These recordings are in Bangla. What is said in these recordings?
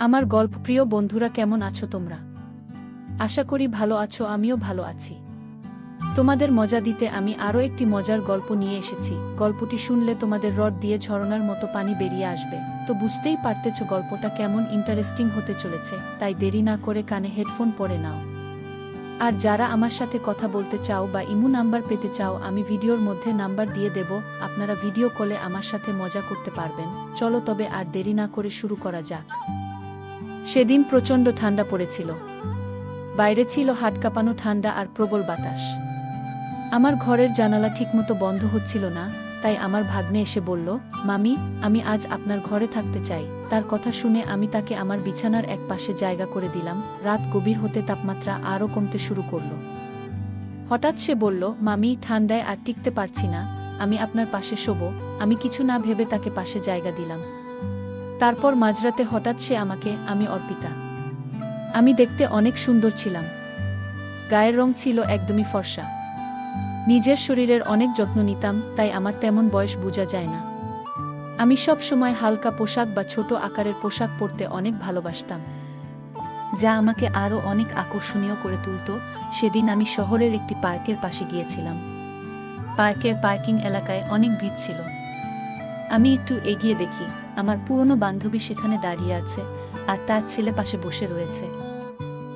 আমার গল্পপ্রিয় বন্ধুরা, কেমন আছো তোমরা? আশা করি ভালো আছো, আমিও ভালো আছি। তোমাদের মজা দিতে আমি আরও একটি মজার গল্প নিয়ে এসেছি। গল্পটি শুনলে তোমাদের রড দিয়ে ঝরনার মতো পানি বেরিয়ে আসবে। তো বুঝতেই পারতেছ গল্পটা কেমন ইন্টারেস্টিং হতে চলেছে, তাই দেরি না করে কানে হেডফোন পরে নাও। আর যারা আমার সাথে কথা বলতে চাও বা ইমো নাম্বার পেতে চাও, আমি ভিডিওর মধ্যে নাম্বার দিয়ে দেব, আপনারা ভিডিও কলে আমার সাথে মজা করতে পারবেন। চলো তবে আর দেরি না করে শুরু করা যাক। সেদিন প্রচণ্ড ঠান্ডা পড়েছিল। বাইরে ছিল হাট কাঁপানো ঠান্ডা আর প্রবল বাতাস। আমার ঘরের জানালা ঠিকমতো বন্ধ হচ্ছিল না, তাই আমার ভাগ্নে এসে বলল, মামি, আমি আজ আপনার ঘরে থাকতে চাই। তার কথা শুনে আমি তাকে আমার বিছানার এক পাশে জায়গা করে দিলাম। রাত গভীর হতে তাপমাত্রা আরও কমতে শুরু করল। হঠাৎ সে বলল, মামি, ঠান্ডায় আর টিকতে পারছি না, আমি আপনার পাশে শোবো। আমি কিছু না ভেবে তাকে পাশে জায়গা দিলাম। তারপর মাঝরাতে হঠাৎ সে আমাকে, আমি অর্পিতা। আমি দেখতে অনেক সুন্দর ছিলাম। গায়ের রং ছিল একদমই ফর্সা। নিজের শরীরের অনেক যত্ন নিতাম, তাই আমার তেমন বয়স বোঝা যায় না। আমি সব সময় হালকা পোশাক বা ছোট আকারের পোশাক পরতে অনেক ভালোবাসতাম, যা আমাকে আরও অনেক আকর্ষণীয় করে তুলত। সেদিন আমি শহরের একটি পার্কের পাশে গিয়েছিলাম। পার্কের পার্কিং এলাকায় অনেক ভিড় ছিল। আমি একটু এগিয়ে দেখি, আমার পুরনো বান্ধবী সেখানে দাঁড়িয়ে আছে, আর তার ছেলে পাশে বসে রয়েছে।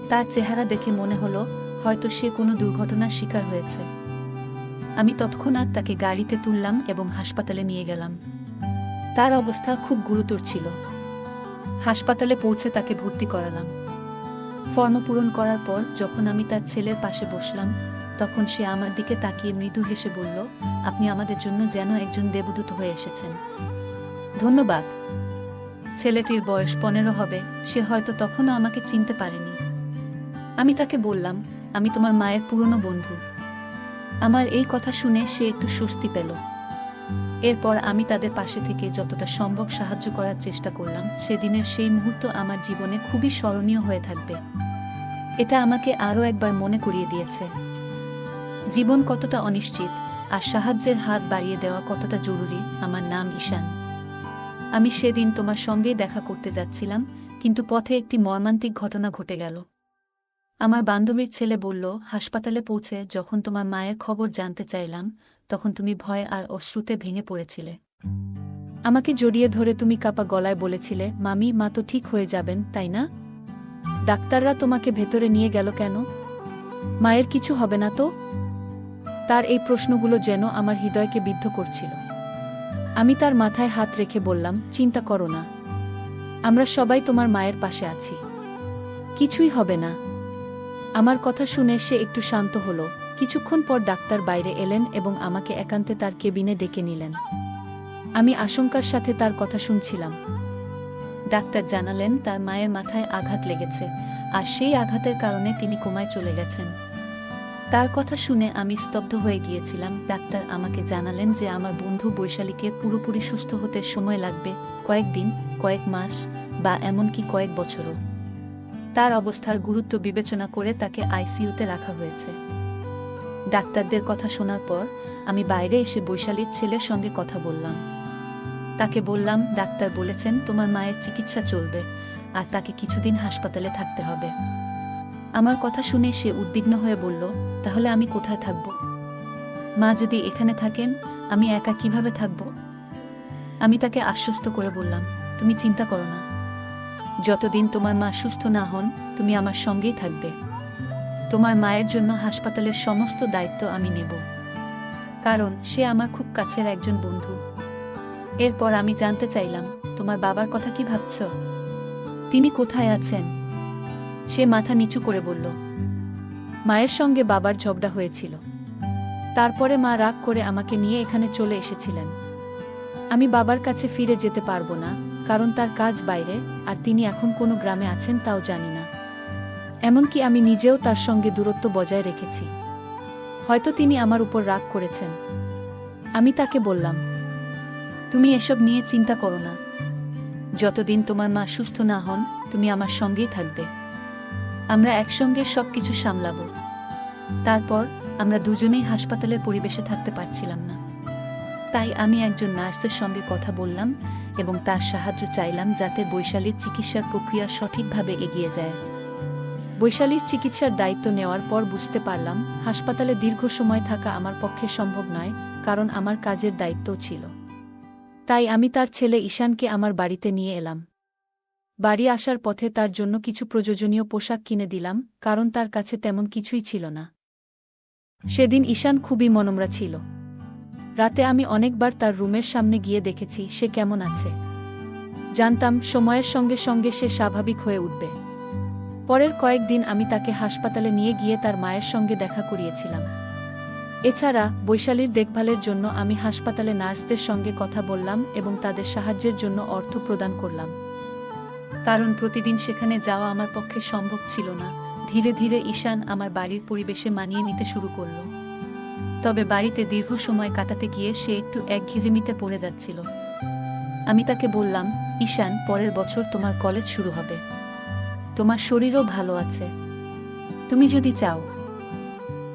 তার চেহারা দেখে মনে হলো হয়তো সে কোনো দুর্ঘটনার শিকার হয়েছে। আমি তৎক্ষণাৎ তাকে গাড়িতে তুললাম এবং হাসপাতালে নিয়ে গেলাম। তার অবস্থা খুব গুরুতর ছিল। হাসপাতালে পৌঁছে তাকে ভর্তি করালাম। ফর্ম পূরণ করার পর যখন আমি তার ছেলের পাশে বসলাম, তখন সে আমার দিকে তাকিয়ে মৃদু হেসে বলল, আপনি আমাদের জন্য যেন একজন দেবদূত হয়ে এসেছেন। ধন্যবাদ। ছেলেটির বয়স 15 হবে। সে হয়তো তখনও আমাকে চিনতে পারেনি। আমি তাকে বললাম, আমি তোমার মায়ের পুরনো বন্ধু। আমার এই কথা শুনে সে একটু স্বস্তি পেল। এরপর আমি তাদের পাশে থেকে যতটা সম্ভব সাহায্য করার চেষ্টা করলাম। সেদিনের সেই মুহূর্ত আমার জীবনে খুবই স্মরণীয় হয়ে থাকবে। এটা আমাকে আরও একবার মনে করিয়ে দিয়েছে জীবন কতটা অনিশ্চিত, আর সাহায্যের হাত বাড়িয়ে দেওয়া কতটা জরুরি। আমার নাম ঈশান। আমি সেদিন তোমার সঙ্গেই দেখা করতে যাচ্ছিলাম, কিন্তু পথে একটি মর্মান্তিক ঘটনা ঘটে গেল। আমার বান্ধবীর ছেলে বলল, হাসপাতালে পৌঁছে যখন তোমার মায়ের খবর জানতে চাইলাম, তখন তুমি ভয় আর অশ্রুতে ভেঙে পড়েছিলে। আমাকে জড়িয়ে ধরে তুমি কাঁপা গলায় বলেছিলে, মামি, মা তো ঠিক হয়ে যাবেন, তাই না? ডাক্তাররা তোমাকে ভেতরে নিয়ে গেল কেন? মায়ের কিছু হবে না তো? তার এই প্রশ্নগুলো যেন আমার হৃদয়কে বিদ্ধ করছিল। আমি তার মাথায় হাত রেখে বললাম, চিন্তা করো না, আমরা সবাই তোমার মায়ের পাশে আছি, কিছুই হবে না। আমার কথা শুনে সে একটু শান্ত হলো। কিছুক্ষণ পর ডাক্তার বাইরে এলেন এবং আমাকে একান্তে তার কেবিনে ডেকে নিলেন। আমি আশঙ্কার সাথে তার কথা শুনছিলাম। ডাক্তার জানালেন তার মায়ের মাথায় আঘাত লেগেছে, আর সেই আঘাতের কারণে তিনি কোমায় চলে গেছেন। তার কথা শুনে আমি স্তব্ধ হয়ে গিয়েছিলাম। ডাক্তার আমাকে জানালেন যে আমার বন্ধু বৈশালীকে পুরোপুরি সুস্থ হতে সময় লাগবে, কয়েকদিন, কয়েক মাস বা এমনকি কয়েক বছরও। তার অবস্থার গুরুত্ব বিবেচনা করে তাকে আইসিইউতে রাখা হয়েছে। ডাক্তারদের কথা শোনার পর আমি বাইরে এসে বৈশালীর ছেলের সঙ্গে কথা বললাম। তাকে বললাম, ডাক্তার বলেছেন তোমার মায়ের চিকিৎসা চলবে, আর তাকে কিছুদিন হাসপাতালে থাকতে হবে। আমার কথা শুনে সে উদ্বিগ্ন হয়ে বলল, তাহলে আমি কোথায় থাকব? মা যদি এখানে থাকেন, আমি একা কিভাবে থাকব? আমি তাকে আশ্বস্ত করে বললাম, তুমি চিন্তা করো না, যতদিন তোমার মা সুস্থ না হন তুমি আমার সঙ্গেই থাকবে। তোমার মায়ের জন্য হাসপাতালের সমস্ত দায়িত্ব আমি নেব, কারণ সে আমার খুব কাছের একজন বন্ধু। এরপর আমি জানতে চাইলাম, তোমার বাবার কথা কি ভাবছ? তিনি কোথায় আছেন? সে মাথা নিচু করে বলল, মায়ের সঙ্গে বাবার ঝগড়া হয়েছিল, তারপরে মা রাগ করে আমাকে নিয়ে এখানে চলে এসেছিলেন। আমি বাবার কাছে ফিরে যেতে পারবো না, কারণ তার কাজ বাইরে, আর তিনি এখন কোনো গ্রামে আছেন তাও জানি না। এমনকি আমি নিজেও তার সঙ্গে দূরত্ব বজায় রেখেছি। হয়তো তিনি আমার উপর রাগ করেছেন। আমি তাকে বললাম, তুমি এসব নিয়ে চিন্তা করো না, যতদিন তোমার মা সুস্থ না হন তুমি আমার সঙ্গেই থাকবে। আমরা একসঙ্গে সবকিছু সামলাবো। তারপর আমরা দুজনেই হাসপাতালের পরিবেশে থাকতে পারছিলাম না, তাই আমি একজন নার্সের সঙ্গে কথা বললাম এবং তার সাহায্য চাইলাম যাতে বৈশালীর চিকিৎসার প্রক্রিয়া সঠিকভাবে এগিয়ে যায়। বৈশালীর চিকিৎসার দায়িত্ব নেওয়ার পর বুঝতে পারলাম হাসপাতালে দীর্ঘ সময় থাকা আমার পক্ষে সম্ভব নয়, কারণ আমার কাজের দায়িত্বও ছিল। তাই আমি তার ছেলে ঈশানকে আমার বাড়িতে নিয়ে এলাম। বাড়ি আসার পথে তার জন্য কিছু প্রয়োজনীয় পোশাক কিনে দিলাম, কারণ তার কাছে তেমন কিছুই ছিল না। সেদিন ঈশান খুবই মনমরা ছিল। রাতে আমি অনেকবার তার রুমের সামনে গিয়ে দেখেছি সে কেমন আছে। জানতাম সময়ের সঙ্গে সঙ্গে সে স্বাভাবিক হয়ে উঠবে। পরের কয়েকদিন আমি তাকে হাসপাতালে নিয়ে গিয়ে তার মায়ের সঙ্গে দেখা করিয়েছিলাম। এছাড়া বৈশালীর দেখভালের জন্য আমি হাসপাতালে নার্সদের সঙ্গে কথা বললাম এবং তাদের সাহায্যের জন্য অর্থ প্রদান করলাম, কারণ প্রতিদিন সেখানে যাওয়া আমার পক্ষে সম্ভব ছিল না। ধীরে ধীরে ঈশান আমার বাড়ির পরিবেশে মানিয়ে নিতে শুরু করল। তবে বাড়িতে দীর্ঘ সময় কাটাতে গিয়ে সে একটু একঘেয়েমিতে পড়ে যাচ্ছিল। আমি তাকে বললাম, ঈশান, পরের বছর তোমার কলেজ শুরু হবে। তোমার শরীরও ভালো আছে। তুমি যদি চাও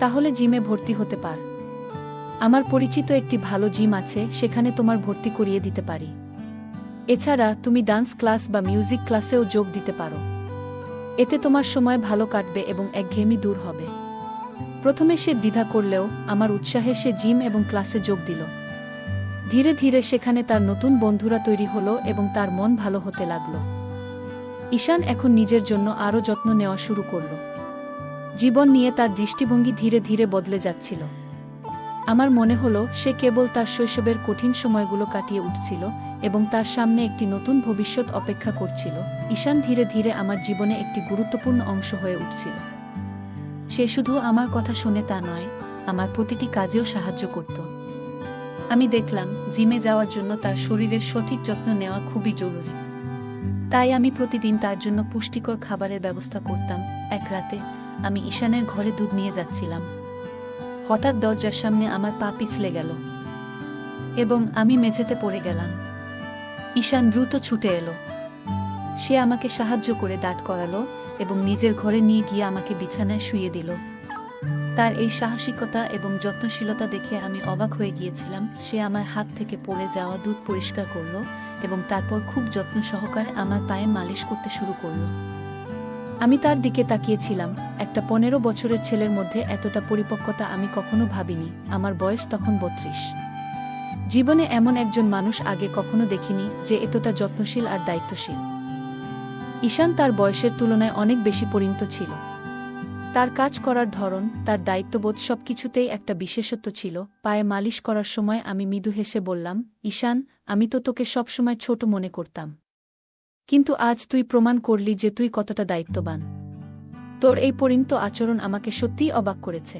তাহলে জিমে ভর্তি হতে পার। আমার পরিচিত একটি ভালো জিম আছে, সেখানে তোমার ভর্তি করিয়ে দিতে পারি। এছাড়া তুমি ডান্স ক্লাস বা মিউজিক ক্লাসেও যোগ দিতে পারো। এতে তোমার সময় ভালো কাটবে এবং একঘেয়েমি দূর হবে। প্রথমে সে দ্বিধা করলেও আমার উৎসাহে সে জিম এবং ক্লাসে যোগ দিল। ধীরে ধীরে সেখানে তার নতুন বন্ধুরা তৈরি হলো এবং তার মন ভালো হতে লাগল। ঈশান এখন নিজের জন্য আরও যত্ন নেওয়া শুরু করল। জীবন নিয়ে তার দৃষ্টিভঙ্গি ধীরে ধীরে বদলে যাচ্ছিল। আমার মনে হলো সে কেবল তার শৈশবের কঠিন সময়গুলো কাটিয়ে উঠছিল এবং তার সামনে একটি নতুন ভবিষ্যৎ অপেক্ষা করছিল। ঈশান ধীরে ধীরে আমার জীবনে একটি গুরুত্বপূর্ণ অংশ হয়ে উঠছিল। সে শুধু আমার কথা শুনে তা নয়, আমার প্রতিটি কাজেও সাহায্য করত। আমি দেখলাম জিমে যাওয়ার জন্য তার শরীরের সঠিক যত্ন নেওয়া খুবই জরুরি। তাই আমি প্রতিদিন তার জন্য পুষ্টিকর খাবারের ব্যবস্থা করতাম। এক রাতে আমি ঈশানের ঘরে দুধ নিয়ে যাচ্ছিলাম। হঠাৎ দরজার সামনে আমার পা পিছলে গেল এবং আমি মেঝেতে পড়ে গেলাম। ঈশান দ্রুত ছুটে এলো। সে আমাকে সাহায্য করে দাঁড় করালো এবং নিজের ঘরে নিয়ে গিয়ে আমাকে বিছানায় শুইয়ে দিল। তার এই সাহসিকতা এবং যত্নশীলতা দেখে আমি অবাক হয়ে গিয়েছিলাম। সে আমার হাত থেকে পড়ে যাওয়া দুধ পরিষ্কার করল এবং তারপর খুব যত্ন সহকারে আমার পায়ে মালিশ করতে শুরু করল। আমি তার দিকে তাকিয়েছিলাম। একটা 15 বছরের ছেলের মধ্যে এতটা পরিপক্কতা আমি কখনো ভাবিনি। আমার বয়স তখন 32। জীবনে এমন একজন মানুষ আগে কখনো দেখিনি যে এতটা যত্নশীল আর দায়িত্বশীল। ঈশান তার বয়সের তুলনায় অনেক বেশি পরিণত ছিল। তার কাজ করার ধরন, তার দায়িত্ববোধ সবকিছুতেই একটা বিশেষত্ব ছিল। পায়ে মালিশ করার সময় আমি মৃদু হেসে বললাম, ঈশান, আমি তো তোকে সবসময় ছোট মনে করতাম, কিন্তু আজ তুই প্রমাণ করলি যে তুই কতটা দায়িত্ববান। তোর এই পরিণত আচরণ আমাকে সত্যিই অবাক করেছে।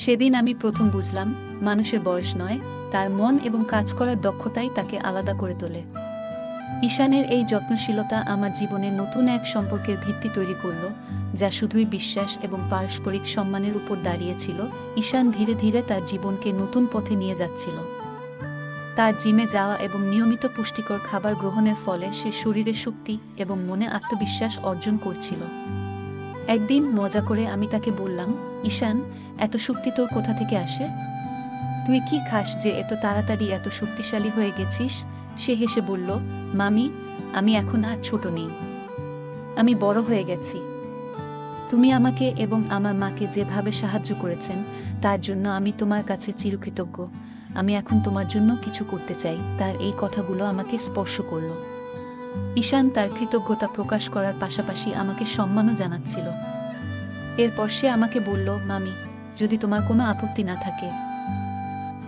সেদিন আমি প্রথম বুঝলাম, মানুষের বয়স নয়, তার মন এবং কাজ করার দক্ষতাই তাকে আলাদা করে তোলে। ঈশানের এই যত্নশীলতা আমার জীবনে নতুন এক সম্পর্কের ভিত্তি তৈরি করল, যা শুধুই বিশ্বাস এবং পারস্পরিক সম্মানের উপর দাঁড়িয়েছিল। ঈশান ধীরে ধীরে তার জীবনকে নতুন পথে নিয়ে যাচ্ছিল। তার জিমে যাওয়া এবং নিয়মিত পুষ্টিকর খাবার গ্রহণের ফলে সে শরীরে শক্তি এবং মনে আত্মবিশ্বাস অর্জন করছিল। একদিন মজা করে আমি তাকে বললাম, ঈশান, এত শক্তি তোর কোথা থেকে আসে? তুই কি খাস যে এত তাড়াতাড়ি এত শক্তিশালী হয়ে গেছিস? সে হেসে বলল, মামি, আমি এখন আর ছোট নেই। আমি বড় হয়ে গেছি। তুমি আমাকে এবং আমার মাকে যেভাবে সাহায্য করেছেন তার জন্য আমি তোমার কাছে চিরকৃতজ্ঞ। আমি এখন তোমার জন্য কিছু করতে চাই। তার এই কথাগুলো আমাকে স্পর্শ করল। ঈশান তার কৃতজ্ঞতা প্রকাশ করার পাশাপাশি আমাকে সম্মানও জানাচ্ছিল। এরপর সে আমাকে বলল, মামি, যদি তোমার কোনো আপত্তি না থাকে,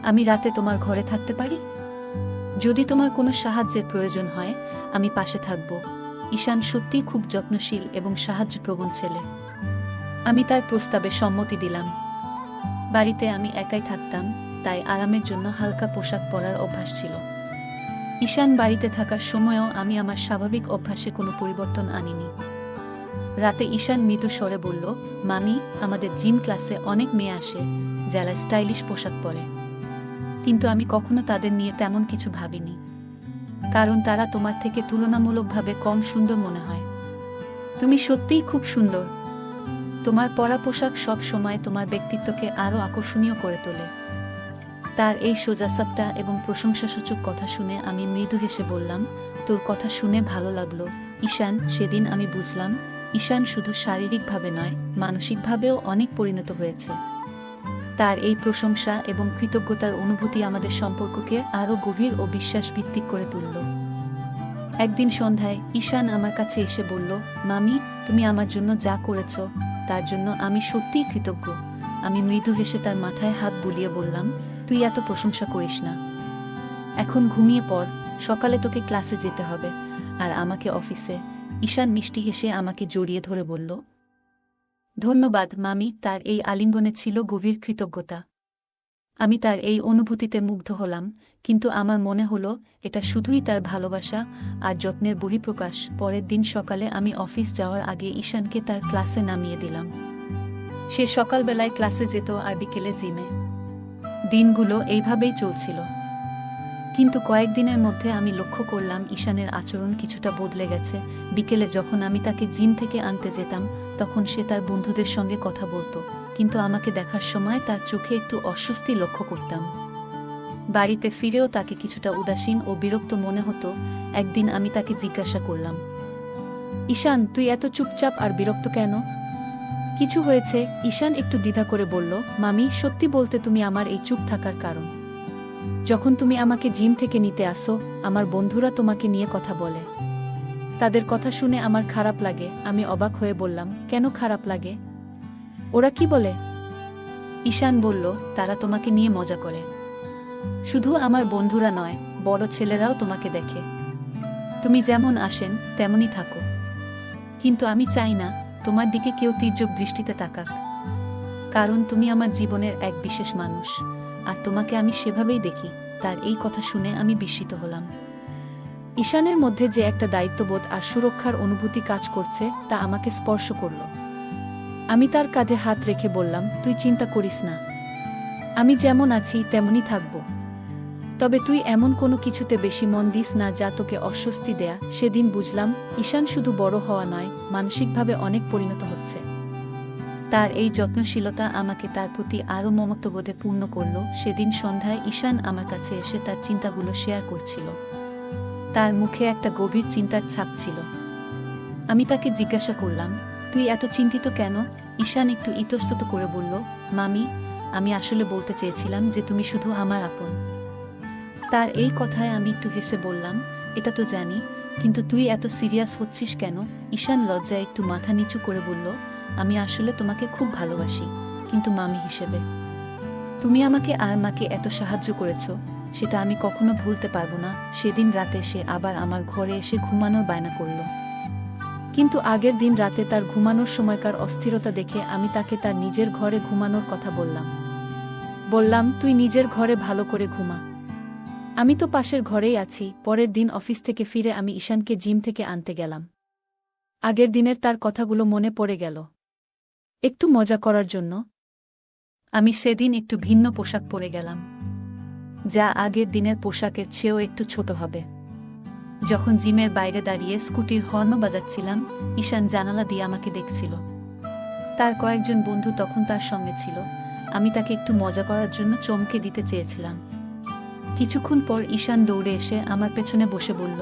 আমি রাতে তোমার ঘরে থাকতে পারি? যদি তোমার কোনো সাহায্যের প্রয়োজন হয়, আমি পাশে থাকব। ঈশান সত্যিই খুব যত্নশীল এবং সাহায্যপ্রবণ ছেলে। আমি তার প্রস্তাবে সম্মতি দিলাম। বাড়িতে আমি একাই থাকতাম, তাই আরামের জন্য হালকা পোশাক পরার অভ্যাস ছিল। ঈশান বাড়িতে থাকার সময়ও আমি আমার স্বাভাবিক অভ্যাসে কোনো পরিবর্তন আনিনি। রাতে ঈশান মৃদু স্বরে বলল, মামি, আমাদের জিম ক্লাসে অনেক মেয়ে আসে যারা স্টাইলিশ পোশাক পরে, কিন্তু আমি কখনো তাদের নিয়ে তেমন কিছু ভাবিনি, কারণ তারা তোমার থেকে তুলনামূলকভাবে কম সুন্দর মনে হয়। তুমি সত্যিই খুব সুন্দর। তোমার পরা পোশাক সব সময় তোমার ব্যক্তিত্বকে আরও আকর্ষণীয় করে তোলে। তার এই সোজাসাপটা এবং প্রশংসাসূচক কথা শুনে আমি মৃদু হেসে বললাম, তোর কথা শুনে ভালো লাগলো ঈশান। সেদিন আমি বুঝলাম ঈশান শুধু শারীরিকভাবে নয়, মানসিকভাবেও অনেক পরিণত হয়েছে। তার এই প্রশংসা এবং কৃতজ্ঞতার অনুভূতি আমাদের সম্পর্ককে আরও গভীর ও বিশ্বাসভিত্তিক করে তুলল। একদিন সন্ধ্যায় ঈশান আমার কাছে এসে বলল, মামি, তুমি আমার জন্য যা করেছ তার জন্য আমি সত্যিই কৃতজ্ঞ। আমি মৃদু হেসে তার মাথায় হাত বুলিয়ে বললাম, তুই এত প্রশংসা করিস না। এখন ঘুমিয়ে পড়, সকালে তোকে ক্লাসে যেতে হবে আর আমাকে অফিসে। ঈশান মিষ্টি হেসে আমাকে জড়িয়ে ধরে বলল, ধন্যবাদ মামি। তার এই আলিঙ্গনে ছিল গভীর কৃতজ্ঞতা। আমি তার এই অনুভূতিতে মুগ্ধ হলাম, কিন্তু আমার মনে হলো এটা শুধুই তার ভালোবাসা আর যত্নের বহিঃপ্রকাশ। পরের দিন সকালে আমি অফিস যাওয়ার আগে ঈশানকে তার ক্লাসে নামিয়ে দিলাম। সে সকালবেলায় ক্লাসে যেত আর বিকেলে জিমে। দিনগুলো এইভাবেই চলছিল। কিন্তু কয়েকদিনের মধ্যে আমি লক্ষ্য করলাম ঈশানের আচরণ কিছুটা বদলে গেছে। বিকেলে যখন আমি তাকে জিম থেকে আনতে যেতাম তখন সে তার বন্ধুদের সঙ্গে কথা বলতো, কিন্তু আমাকে দেখার সময় তার চোখে একটু অস্বস্তি লক্ষ্য করতাম। বাড়িতে ফিরেও তাকে কিছুটা উদাসীন ও বিরক্ত মনে হতো। একদিন আমি তাকে জিজ্ঞাসা করলাম, ঈশান, তুই এত চুপচাপ আর বিরক্ত কেন? কিছু হয়েছে? ঈশান একটু দ্বিধা করে বলল, মামি, সত্যি বলতে তুমি আমার এই চুপ থাকার কারণ। যখন তুমি আমাকে জিম থেকে নিতে আসো, আমার বন্ধুরা তোমাকে নিয়ে কথা বলে। তাদের কথা শুনে আমার খারাপ লাগে। আমি অবাক হয়ে বললাম, কেন খারাপ লাগে? ওরা কি বলে? ঈশান বলল, তারা তোমাকে নিয়ে মজা করে। শুধু আমার বন্ধুরা নয়, বড় ছেলেরাও তোমাকে দেখে। তুমি যেমন আসেন তেমনই থাকো। কিন্তু আমি চাই না তোমার দিকে কেউ তীর্যক দৃষ্টিতে তাকাক, কারণ তুমি আমার জীবনের এক বিশেষ মানুষ আর তোমাকে আমি সেভাবেই দেখি। তার এই কথা শুনে আমি বিস্মিত হলাম। ঈশানের মধ্যে যে একটা দায়িত্ববোধ আর সুরক্ষার অনুভূতি কাজ করছে তা আমাকে স্পর্শ করল। আমি তার কাঁধে হাত রেখে বললাম, তুই চিন্তা করিস না, আমি যেমন আছি তেমনই থাকব। তবে তুই এমন কোনো কিছুতে বেশি মন দিস না যা তোকে অস্বস্তি দেয়া। সেদিন বুঝলাম ঈশান শুধু বড় হওয়া নয়, মানসিকভাবে অনেক পরিণত হচ্ছে। তার এই যত্নশীলতা আমাকে তার প্রতি আরও মমত্ববোধে পূর্ণ করল। সেদিন সন্ধ্যায় ঈশান আমার কাছে এসে তার চিন্তাগুলো শেয়ার করছিল। তার মুখে একটা গভীর চিন্তার ছাপ ছিল। আমি তাকে জিজ্ঞাসা করলাম, তুই এত চিন্তিত কেন? ঈশান একটু ইতস্তত করে বলল, মামি, আমি আসলে বলতে চেয়েছিলাম যে তুমি শুধু আমার আপন। তার এই কথায় আমি একটু হেসে বললাম, এটা তো জানি, কিন্তু তুই এত সিরিয়াস হচ্ছিস কেন? ঈশান লজ্জায় একটু মাথা নিচু করে বলল, আমি আসলে তোমাকে খুব ভালোবাসি, কিন্তু মামি হিসেবে। তুমি আমাকে আর মাকে এত সাহায্য করেছ, সেটা আমি কখনো ভুলতে পারবো না। সেদিন রাতে সে আবার আমার ঘরে এসে ঘুমানোর বায়না করল। কিন্তু আগের দিন রাতে তার ঘুমানোর সময়কার অস্থিরতা দেখে আমি তাকে তার নিজের ঘরে ঘুমানোর কথা বললাম, তুই নিজের ঘরে ভালো করে ঘুমা, আমি তো পাশের ঘরেই আছি। পরের দিন অফিস থেকে ফিরে আমি ঈশানকে জিম থেকে আনতে গেলাম। আগের দিনের তার কথাগুলো মনে পড়ে গেল। একটু মজা করার জন্য আমি সেদিন একটু ভিন্ন পোশাক পরে গেলাম, যা আগের দিনের পোশাকের চেয়েও একটু ছোট হবে। যখন জিমের বাইরে দাঁড়িয়ে স্কুটির হর্ন বাজাচ্ছিলাম, ঈশান জানালা দিয়ে আমাকে দেখছিল। তার কয়েকজন বন্ধু তখন তার সঙ্গে ছিল। আমি তাকে একটু মজা করার জন্য চমকে দিতে চেয়েছিলাম। কিছুক্ষণ পর ঈশান দৌড়ে এসে আমার পেছনে বসে বলল,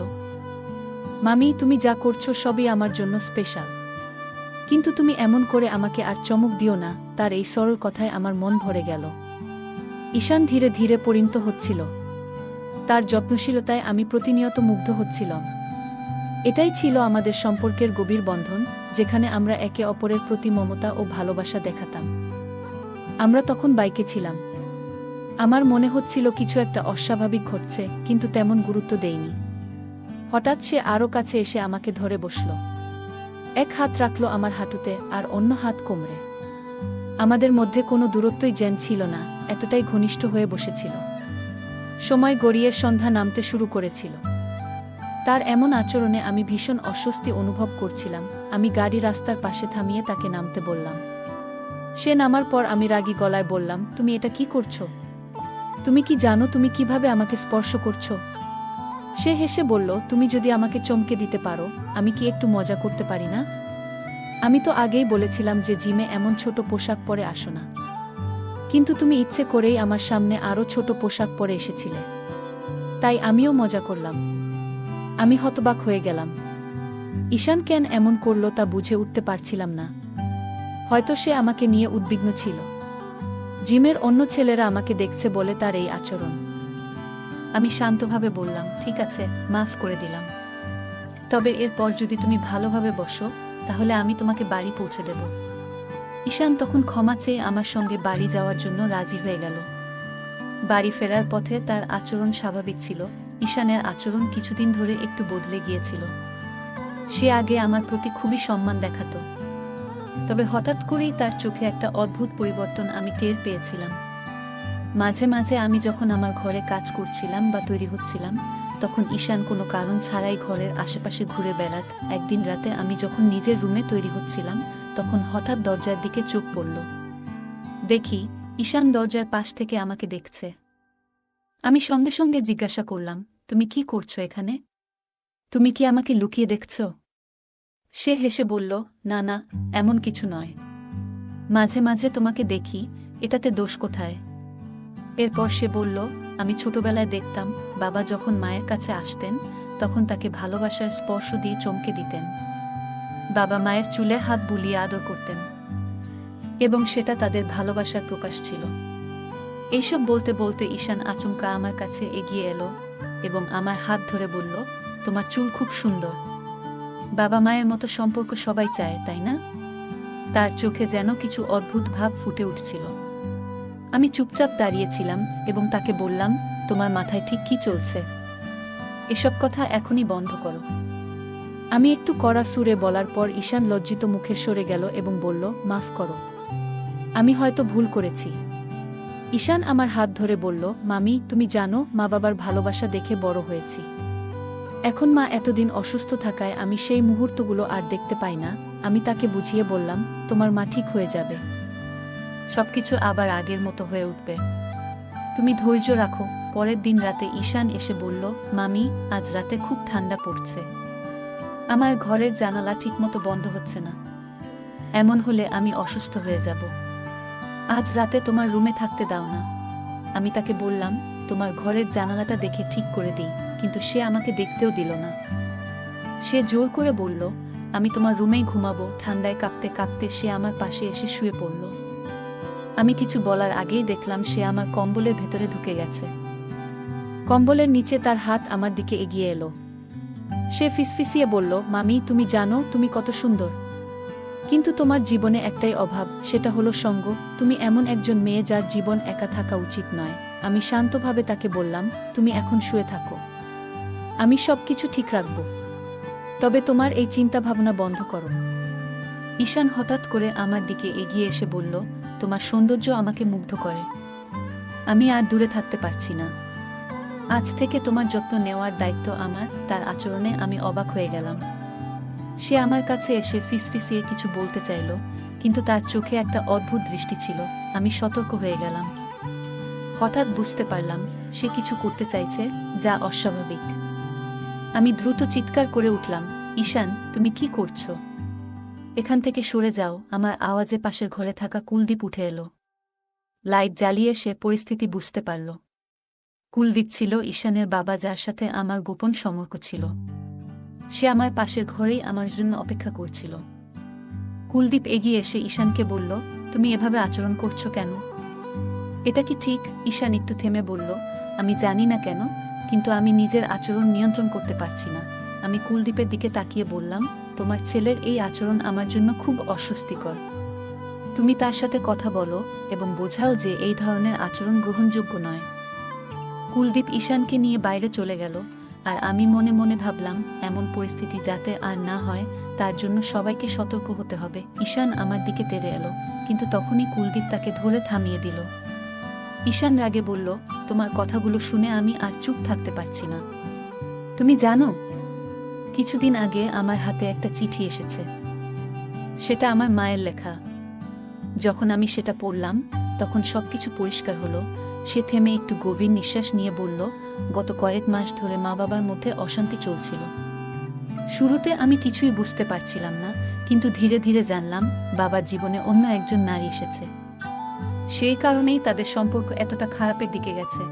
মামি, তুমি যা করছো সবই আমার জন্য স্পেশাল, কিন্তু তুমি এমন করে আমাকে আর চমক দিও না। তার এই সরল কথায় আমার মন ভরে গেল। ঈশান ধীরে ধীরে পরিণত হচ্ছিল। তার যত্নশীলতায় আমি প্রতিনিয়ত মুগ্ধ হচ্ছিলাম। এটাই ছিল আমাদের সম্পর্কের গভীর বন্ধন, যেখানে আমরা একে অপরের প্রতি মমতা ও ভালোবাসা দেখাতাম। আমরা তখন বাইকে ছিলাম। আমার মনে হচ্ছিল কিছু একটা অস্বাভাবিক ঘটছে, কিন্তু তেমন গুরুত্ব দেইনি। হঠাৎ সে আরও কাছে এসে আমাকে ধরে বসল। এক হাত রাখল আমার হাঁটুতে আর অন্য হাত কোমরে। আমাদের মধ্যে কোনো দূরত্বই যেন ছিল না, এতটাই ঘনিষ্ঠ হয়ে বসেছিল। সময় গড়িয়ে সন্ধ্যা নামতে শুরু করেছিল। তার এমন আচরণে আমি ভীষণ অস্বস্তি অনুভব করছিলাম। আমি গাড়ি রাস্তার পাশে থামিয়ে তাকে নামতে বললাম। সে নামার পর আমি রাগী গলায় বললাম, তুমি এটা কি করছো? তুমি কি জানো তুমি কিভাবে আমাকে স্পর্শ করছো? সে হেসে বলল, তুমি যদি আমাকে চমকে দিতে পারো, আমি কি একটু মজা করতে পারি না? আমি তো আগেই বলেছিলাম যে জিমে এমন ছোট পোশাক পরে আসো না। কিন্তু তুমি ইচ্ছে করেই আমার সামনে আরও ছোট পোশাক পরে এসেছিলে। তাই আমিও মজা করলাম। আমি হতবাক হয়ে গেলাম। ঈশান কেন এমন করল তা বুঝে উঠতে পারছিলাম না। হয়তো সে আমাকে নিয়ে উদ্বিগ্ন ছিল। জিমের অন্য ছেলেরা আমাকে দেখছে বলে তার এই আচরণ। আমি শান্তভাবে বললাম, ঠিক আছে, মাফ করে দিলাম। তবে এরপর যদি তুমি ভালোভাবে বসো তাহলে আমি তোমাকে বাড়ি পৌঁছে দেব। ঈশান তখন ক্ষমা চেয়ে আমার সঙ্গে বাড়ি যাওয়ার জন্য রাজি হয়ে গেল। বাড়ি ফেরার পথে তার আচরণ স্বাভাবিক ছিল। ঈশানের আচরণ কিছুদিন ধরে একটু বদলে গিয়েছিল। সে আগে আমার প্রতি খুবই সম্মান দেখাতো, তবে হঠাৎ করেই তার চোখে একটা অদ্ভুত পরিবর্তন আমি টের পেয়েছিলাম। মাঝে মাঝে আমি যখন আমার ঘরে কাজ করছিলাম বা তৈরি হচ্ছিলাম, তখন ঈশান কোনো কারণ ছাড়াই ঘরের আশেপাশে ঘুরে বেড়াত। একদিন রাতে আমি যখন নিজের রুমে তৈরি হচ্ছিলাম, তখন হঠাৎ দরজার দিকে চোখ পড়ল। দেখি ঈশান দরজার পাশ থেকে আমাকে দেখছে। আমি সঙ্গে সঙ্গে জিজ্ঞাসা করলাম, তুমি কি করছো এখানে? তুমি কি আমাকে লুকিয়ে দেখছ? সে হেসে বলল, না না, এমন কিছু নয়। মাঝে মাঝে তোমাকে দেখি, এটাতে দোষ কোথায়? এরপর সে বলল, আমি ছোটবেলায় দেখতাম বাবা যখন মায়ের কাছে আসতেন তখন তাকে ভালোবাসার স্পর্শ দিয়ে চমকে দিতেন। বাবা মায়ের চুলে হাত বুলিয়ে আদর করতেন এবং সেটা তাদের ভালোবাসার প্রকাশ ছিল। এইসব বলতে বলতে ঈশান আচমকা আমার কাছে এগিয়ে এলো এবং আমার হাত ধরে বলল, তোমার চুল খুব সুন্দর। বাবা মায়ের মতো সম্পর্ক সবাই চায়, তাই না? তার চোখে যেন কিছু অদ্ভুত ভাব ফুটে উঠছিল। আমি চুপচাপ দাঁড়িয়েছিলাম এবং তাকে বললাম, তোমার মাথায় ঠিক কি চলছে? এসব কথা এখনই বন্ধ করো। আমি একটু কড়া সুরে বলার পর ঈশান লজ্জিত মুখে সরে গেল এবং বলল, মাফ করো, আমি হয়তো ভুল করেছি। ঈশান আমার হাত ধরে বলল, মামি, তুমি জানো মা বাবার ভালোবাসা দেখে বড় হয়েছি। এখন মা এতদিন অসুস্থ থাকায় আমি সেই মুহূর্তগুলো আর দেখতে পাই না। আমি তাকে বুঝিয়ে বললাম, তোমার মা ঠিক হয়ে যাবে, সবকিছু আবার আগের মতো হয়ে উঠবে, তুমি ধৈর্য রাখো। পরের দিন রাতে ঈশান এসে বলল, মামি, আজ রাতে খুব ঠান্ডা পড়ছে, আমার ঘরের জানালা ঠিকমতো বন্ধ হচ্ছে না, এমন হলে আমি অসুস্থ হয়ে যাব, আজ রাতে তোমার রুমে থাকতে দাও না। আমি তাকে বললাম, তোমার ঘরের জানালাটা দেখে ঠিক করে দিই, কিন্তু সে আমাকে দেখতেও দিল না। সে জোর করে বলল, আমি তোমার রুমেই ঘুমাবো। ঠান্ডায় কাঁপতে কাঁপতে সে আমার পাশে এসে শুয়ে পড়ল। আমি কিছু বলার আগেই দেখলাম সে আমার কম্বলের ভেতরে ঢুকে গেছে। কম্বলের নিচে তার হাত আমার দিকে এগিয়ে এলো। সে ফিসফিসিয়ে বলল, মামি, তুমি জানো তুমি কত সুন্দর, কিন্তু তোমার জীবনে একটাই অভাব, সেটা হলো সঙ্গ। তুমি এমন একজন মেয়ে যার জীবন একা থাকা উচিত নয়। আমি শান্তভাবে তাকে বললাম, তুমি এখন শুয়ে থাকো, আমি সবকিছু ঠিক রাখব, তবে তোমার এই চিন্তা ভাবনা বন্ধ করো। ঈশান হঠাৎ করে আমার দিকে এগিয়ে এসে বলল, তোমার সৌন্দর্য আমাকে মুগ্ধ করে, আমি আর দূরে থাকতে পারছি না। আজ থেকে তোমার যত্ন নেওয়ার দায়িত্ব আমার। তার আচরণে আমি অবাক হয়ে গেলাম। সে আমার কাছে এসে ফিসফিসিয়ে কিছু বলতে চাইল, কিন্তু তার চোখে একটা অদ্ভুত দৃষ্টি ছিল। আমি সতর্ক হয়ে গেলাম। হঠাৎ বুঝতে পারলাম সে কিছু করতে চাইছে যা অস্বাভাবিক। আমি দ্রুত চিৎকার করে উঠলাম, ঈশান, তুমি কি করছো? এখান থেকে সরে যাও। আমার আওয়াজে পাশের ঘরে থাকা কুলদীপ উঠে এলো। লাইট জ্বালিয়ে সে পরিস্থিতি বুঝতে পারল। কুলদীপ ছিল ঈশানের বাবা, যার সাথে আমার গোপন সম্পর্ক ছিল। সে আমার পাশের ঘরেই আমার জন্য অপেক্ষা করছিল। কুলদীপ এগিয়ে এসে ঈশানকে বলল, তুমি এভাবে আচরণ করছো কেন? এটা কি ঠিক? ঈশান একটু থেমে বলল, আমি জানি না কেন, কিন্তু আমি নিজের আচরণ নিয়ন্ত্রণ করতে পারছি না। আমি কুলদীপের দিকে তাকিয়ে বললাম, তোমার ছেলের এই আচরণ আমার জন্য খুব অস্বস্তিকর। তুমি তার সাথে কথা বলো এবং বোঝাও যে এই ধরনের আচরণ গ্রহণযোগ্য নয়। কুলদীপ ঈশানকে নিয়ে বাইরে চলে গেল, আর আমি মনে মনে ভাবলাম, এমন পরিস্থিতি যাতে আর না হয় তার জন্য সবাইকে সতর্ক হতে হবে। ঈশান আমার দিকে তেড়ে এলো, কিন্তু তখনই কুলদীপ তাকে ধরে থামিয়ে দিল। ঈশান রাগে বলল, তোমার কথাগুলো শুনে আমি আর চুপ থাকতে পারছি না। তুমি জানো, কিছুদিন আগে আমার হাতে একটা চিঠি এসেছে। সেটা আমার মায়ের লেখা। যখন আমি সেটা পড়লাম তখন সবকিছু পরিষ্কার হলো। সে থেমে একটু গভীর নিঃশ্বাস নিয়ে বলল, গত কয়েক মাস ধরে মা বাবার মধ্যে অশান্তি চলছিল। শুরুতে আমি কিছুই বুঝতে পারছিলাম না, কিন্তু ধীরে ধীরে জানলাম বাবার জীবনে অন্য একজন নারী এসেছে। সেই কারণেই তাদের সম্পর্ক এতটা খারাপের দিকে গেছে।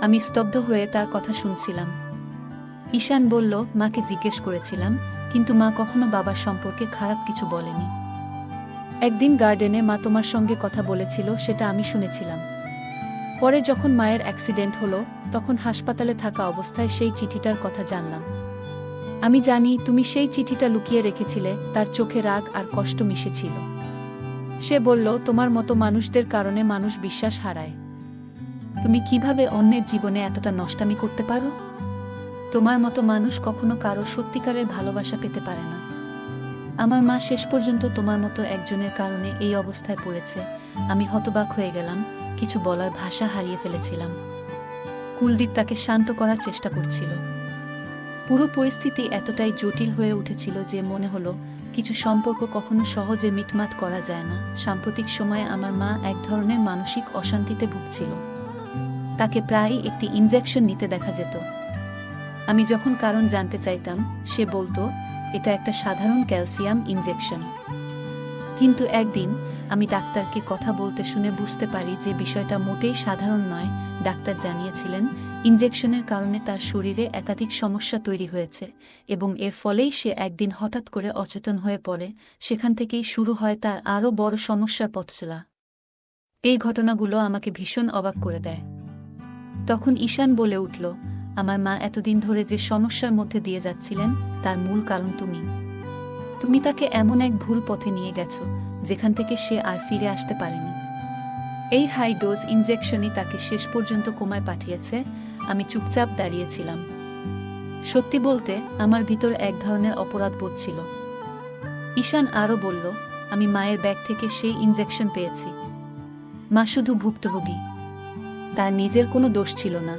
আমি স্তব্ধ হয়ে তার কথা শুনছিলাম। ঈশান বলল, মাকে জিজ্ঞেস করেছিলাম, কিন্তু মা কখনো বাবার সম্পর্কে খারাপ কিছু বলেনি। একদিন গার্ডেনে মা তোমার সঙ্গে কথা বলেছিল, সেটা আমি শুনেছিলাম। পরে যখন মায়ের অ্যাক্সিডেন্ট হলো, তখন হাসপাতালে থাকা অবস্থায় সেই চিঠিটার কথা জানলাম। আমি জানি তুমি সেই চিঠিটা লুকিয়ে রেখেছিলে। তার চোখে রাগ আর কষ্ট মিশেছিল। সে বলল, তোমার মতো মানুষদের কারণে মানুষ বিশ্বাস হারায়। তুমি কিভাবে অন্যের জীবনে এতটা নষ্টামি করতে পারো? তোমার মতো মানুষ কখনো কারো সত্যিকারের ভালোবাসা পেতে পারে না। আমার মা শেষ পর্যন্ত তোমার মতো একজনের কারণে এই অবস্থায় পড়েছে। আমি হতবাক হয়ে গেলাম, কিছু বলার ভাষা হারিয়ে ফেলেছিলাম। কুলদীপ তাকে শান্ত করার চেষ্টা করছিল। পুরো পরিস্থিতি এতটাই জটিল হয়ে উঠেছিল যে মনে হলো কিছু সম্পর্ক কখনো সহজে মিটমাট করা যায় না। সাম্প্রতিক সময়ে আমার মা এক ধরনের মানসিক অশান্তিতে ভুগছিল। তাকে প্রায়ই একটি ইনজেকশন নিতে দেখা যেত। আমি যখন কারণ জানতে চাইতাম, সে বলতো এটা একটা সাধারণ ক্যালসিয়াম ইনজেকশন। কিন্তু একদিন আমি ডাক্তারকে কথা বলতে শুনে বুঝতে পারি যে বিষয়টা মোটেই সাধারণ নয়। ডাক্তার জানিয়েছিলেন ইনজেকশনের কারণে তার শরীরে একাধিক সমস্যা তৈরি হয়েছে এবং এর ফলেই সে একদিন হঠাৎ করে অচেতন হয়ে পড়ে। সেখান থেকেই শুরু হয় তার আরও বড় সমস্যার পথচলা। এই ঘটনাগুলো আমাকে ভীষণ অবাক করে দেয়। তখন ঈশান বলে উঠল, আমার মা এতদিন ধরে যে সমস্যার মধ্যে দিয়ে যাচ্ছিলেন তার মূল কারণ তুমি তাকে এমন এক ভুল পথে নিয়ে গেছো যেখান থেকে সে আর ফিরে আসতে পারেনি। এই হাই ডোজ ইনজেকশনই তাকে শেষ পর্যন্ত কোমায় পাঠিয়েছে। আমি চুপচাপ দাঁড়িয়েছিলাম। সত্যি বলতে আমার ভিতর এক ধরনের অপরাধ বোধ ছিল। ঈশান আরও বলল, আমি মায়ের ব্যাগ থেকে সেই ইনজেকশন পেয়েছি। মা শুধু ভুক্তভোগী, তার নিজের কোনো দোষ ছিল না।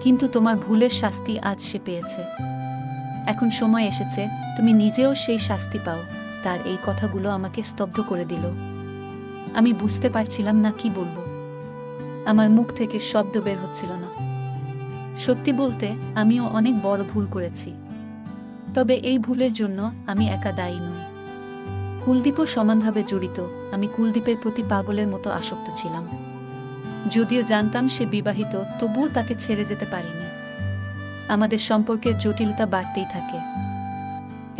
কিন্তু তোমার ভুলের শাস্তি আজ সে পেয়েছে। এখন সময় এসেছে তুমি নিজেও সেই শাস্তি পাও। তার এই কথাগুলো আমাকে স্তব্ধ করে দিল। আমি বুঝতে পারছিলাম না কি বলবো। আমার মুখ থেকে শব্দ বের হচ্ছিল না। সত্যি বলতে আমিও অনেক বড় ভুল করেছি। তবে এই ভুলের জন্য আমি একা দায়ী নই। কুলদীপও সমানভাবে জড়িত। আমি কুলদীপের প্রতি পাগলের মতো আসক্ত ছিলাম। যদিও জানতাম সে বিবাহিত, তবুও তাকে ছেড়ে যেতে পারিনি। আমাদের সম্পর্কের জটিলতা বাড়তেই থাকে।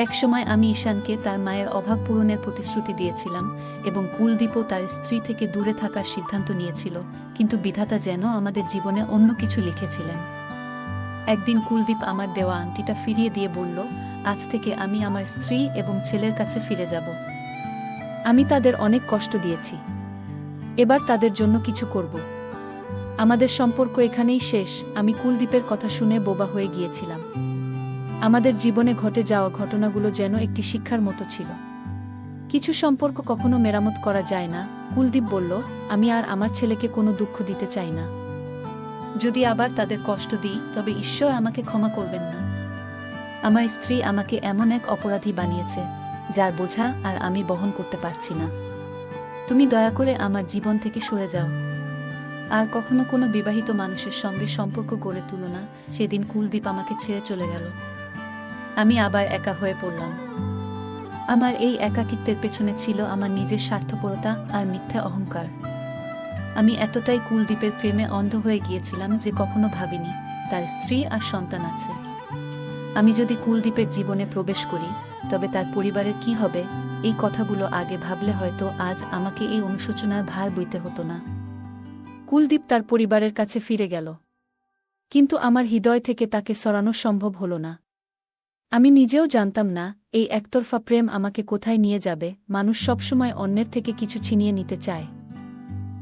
একসময় আমি ঈশানকে তার মায়ের অভাব পূরণের প্রতিশ্রুতি দিয়েছিলাম এবং কুলদীপও তার স্ত্রী থেকে দূরে থাকার সিদ্ধান্ত নিয়েছিল। কিন্তু বিধাতা যেন আমাদের জীবনে অন্য কিছু লিখেছিলেন। একদিন কুলদীপ আমার দেওয়া আংটিটা ফিরিয়ে দিয়ে বলল, আজ থেকে আমি আমার স্ত্রী এবং ছেলের কাছে ফিরে যাব। আমি তাদের অনেক কষ্ট দিয়েছি, এবার তাদের জন্য কিছু করব। আমাদের সম্পর্ক এখানেই শেষ। আমি কুলদীপের কথা শুনে বোবা হয়ে গিয়েছিলাম। আমাদের জীবনে ঘটে যাওয়া ঘটনাগুলো যেন একটি শিক্ষার মতো ছিল। কিছু সম্পর্ক কখনো মেরামত করা যায় না। কুলদীপ বলল, আমি আর আমার ছেলেকে কোনো দুঃখ দিতে চাই না। যদি আবার তাদের কষ্ট দিই তবে ঈশ্বর আমাকে ক্ষমা করবেন না। আমার স্ত্রী আমাকে এমন এক অপরাধী বানিয়েছে যার বোঝা আর আমি বহন করতে পারছি না। তুমি দয়া করে আমার জীবন থেকে সরে যাও। আর কখনো কোনো বিবাহিত মানুষের সঙ্গে সম্পর্ক গড়ে তুলো না। সেদিন কুলদীপ আমাকে ছেড়ে চলে গেল। আমি আবার একা হয়ে পড়লাম। আমার এই একাকিত্বের পেছনে ছিল আমার নিজের স্বার্থপরতা আর মিথ্যা অহংকার। আমি এতটাই কুলদীপের প্রেমে অন্ধ হয়ে গিয়েছিলাম যে কখনো ভাবিনি তার স্ত্রী আর সন্তান আছে। আমি যদি কুলদীপের জীবনে প্রবেশ করি তবে তার পরিবারের কি হবে, এই কথাগুলো আগে ভাবলে হয়তো আজ আমাকে এই অনুশোচনার ভার বইতে হতো না। কুলদীপ তার পরিবারের কাছে ফিরে গেল, কিন্তু আমার হৃদয় থেকে তাকে সরানো সম্ভব হলো না। আমি নিজেও জানতাম না এই একতরফা প্রেম আমাকে কোথায় নিয়ে যাবে। মানুষ সবসময় অন্যের থেকে কিছু ছিনিয়ে নিতে চায়,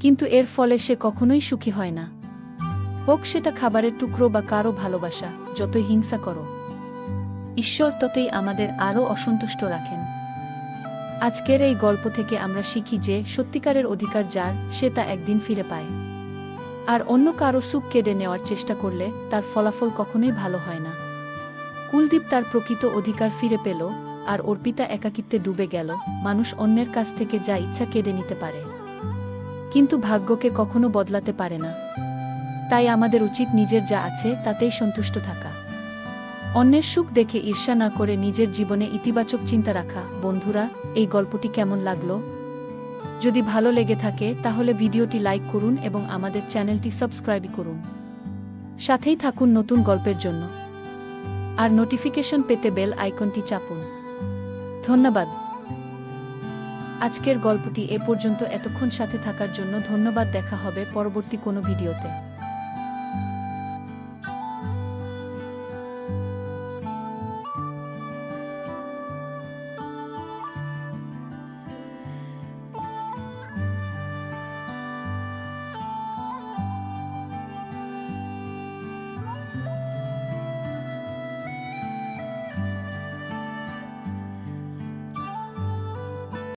কিন্তু এর ফলে সে কখনোই সুখী হয় না। হোক সেটা খাবারের টুকরো বা কারো ভালোবাসা। যতই হিংসা করো, ঈশ্বর ততই আমাদের আরও অসন্তুষ্ট রাখেন। আজকের এই গল্প থেকে আমরা শিখি যে সত্যিকারের অধিকার যার, সে তা একদিন ফিরে পায়। আর অন্য কারো সুখ কেড়ে নেওয়ার চেষ্টা করলে তার ফলাফল কখনোই ভালো হয় না। কুলদীপ তার প্রকৃত অধিকার ফিরে পেল, আর অর্পিতা একাকিত্বে ডুবে গেল। মানুষ অন্যের কাছ থেকে যা ইচ্ছা কেড়ে নিতে পারে, কিন্তু ভাগ্যকে কখনো বদলাতে পারে না। তাই আমাদের উচিত নিজের যা আছে তাতেই সন্তুষ্ট থাকা। অন্যের সুখ দেখে ঈর্ষা না করে নিজের জীবনে ইতিবাচক চিন্তা রাখা। বন্ধুরা, এই গল্পটি কেমন লাগলো? যদি ভালো লেগে থাকে তাহলে ভিডিওটি লাইক করুন এবং আমাদের চ্যানেলটি সাবস্ক্রাইব করুন। সাথেই থাকুন নতুন গল্পের জন্য। আর নোটিফিকেশন পেতে বেল আইকনটি চাপুন। ধন্যবাদ। আজকের গল্পটি এ পর্যন্ত। এতক্ষণ সাথে থাকার জন্য ধন্যবাদ। দেখা হবে পরবর্তী কোনো ভিডিওতে।